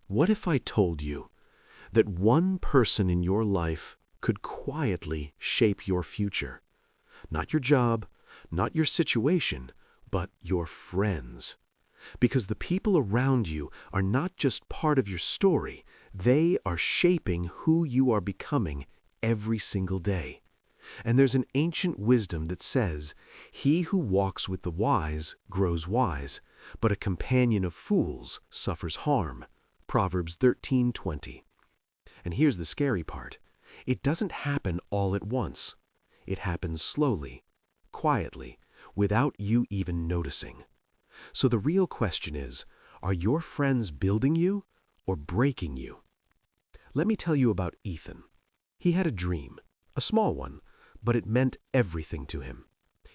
What if I told you that one person in your life could quietly shape your future? Not your job, not your situation, but your friends. Because the people around you are not just part of your story, they are shaping who you are becoming every single day. And there's an ancient wisdom that says, "He who walks with the wise grows wise, but a companion of fools suffers harm." Proverbs 13:20. And here's the scary part. It doesn't happen all at once. It happens slowly, quietly, without you even noticing. So the real question is, are your friends building you or breaking you? Let me tell you about Ethan. He had a dream, a small one, but it meant everything to him.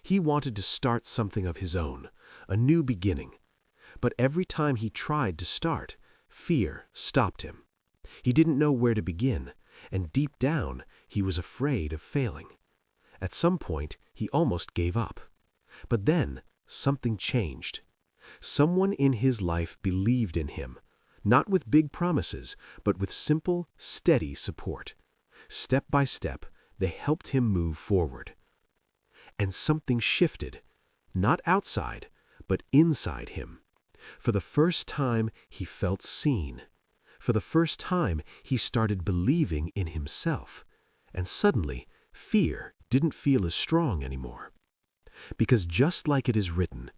He wanted to start something of his own, a new beginning. But every time he tried to start, fear stopped him. He didn't know where to begin, and deep down, he was afraid of failing. At some point, he almost gave up. But then, something changed. Someone in his life believed in him, not with big promises, but with simple, steady support. Step by step, they helped him move forward. And something shifted, not outside, but inside him. For the first time, he felt seen. For the first time, he started believing in himself. And suddenly, fear didn't feel as strong anymore. Because just like it is written,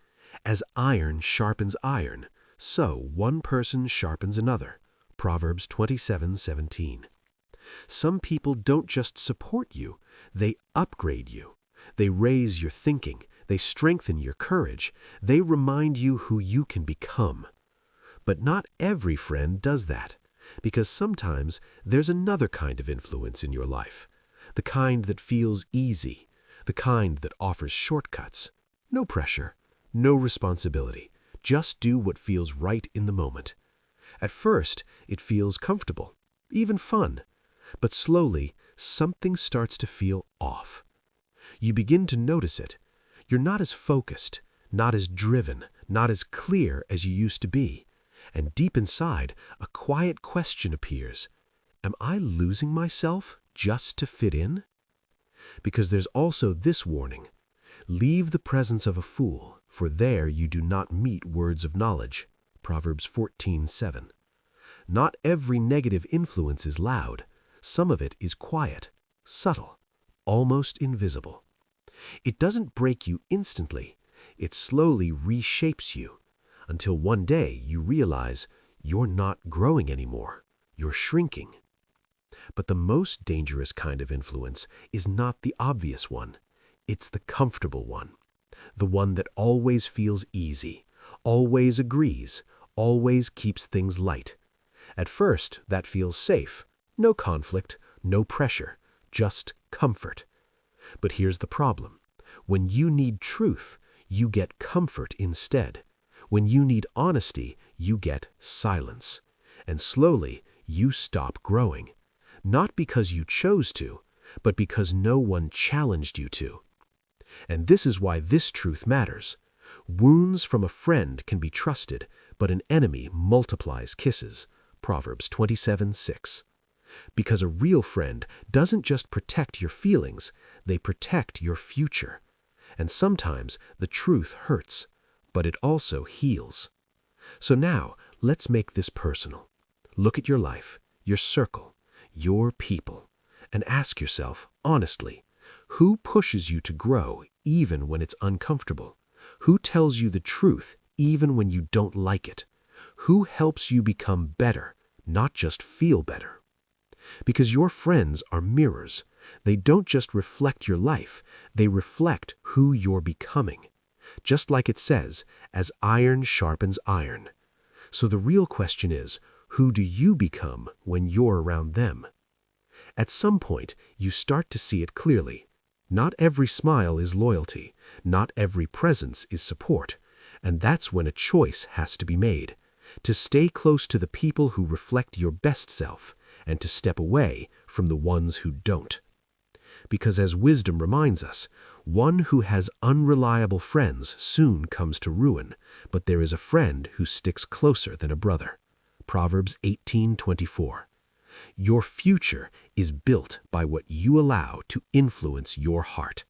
"As iron sharpens iron, so one person sharpens another." Proverbs 27:17. Some people don't just support you, they upgrade you. They raise your thinking, they strengthen your courage, they remind you who you can become. But not every friend does that, because sometimes there's another kind of influence in your life, the kind that feels easy, the kind that offers shortcuts. No pressure, no responsibility, just do what feels right in the moment. At first, it feels comfortable, even fun, but slowly, something starts to feel off. You begin to notice it. You're not as focused, not as driven, not as clear as you used to be. And deep inside, a quiet question appears. Am I losing myself just to fit in? Because there's also this warning. Leave the presence of a fool, for there you do not meet words of knowledge. Proverbs 14:7. Not every negative influence is loud. Some of it is quiet, subtle, almost invisible. It doesn't break you instantly. It slowly reshapes you until one day you realize you're not growing anymore. You're shrinking. But the most dangerous kind of influence is not the obvious one. It's the comfortable one. The one that always feels easy, always agrees, always keeps things light. At first, that feels safe. No conflict, no pressure, just comfort. But here's the problem. When you need truth, you get comfort instead. When you need honesty, you get silence. And slowly, you stop growing. Not because you chose to, but because no one challenged you to. And this is why this truth matters. Wounds from a friend can be trusted, but an enemy multiplies kisses. Proverbs 27:6. Because a real friend doesn't just protect your feelings, they protect your future. And sometimes the truth hurts, but it also heals. So now, let's make this personal. Look at your life, your circle, your people, and ask yourself, honestly, who pushes you to grow even when it's uncomfortable? Who tells you the truth even when you don't like it? Who helps you become better, not just feel better? Because your friends are mirrors. They don't just reflect your life, they reflect who you're becoming. Just like it says, as iron sharpens iron. So the real question is, who do you become when you're around them? At some point, you start to see it clearly. Not every smile is loyalty, not every presence is support, and that's when a choice has to be made. To stay close to the people who reflect your best self, and to step away from the ones who don't. Because as wisdom reminds us, one who has unreliable friends soon comes to ruin, but there is a friend who sticks closer than a brother. Proverbs 18:24. Your future is built by what you allow to influence your heart.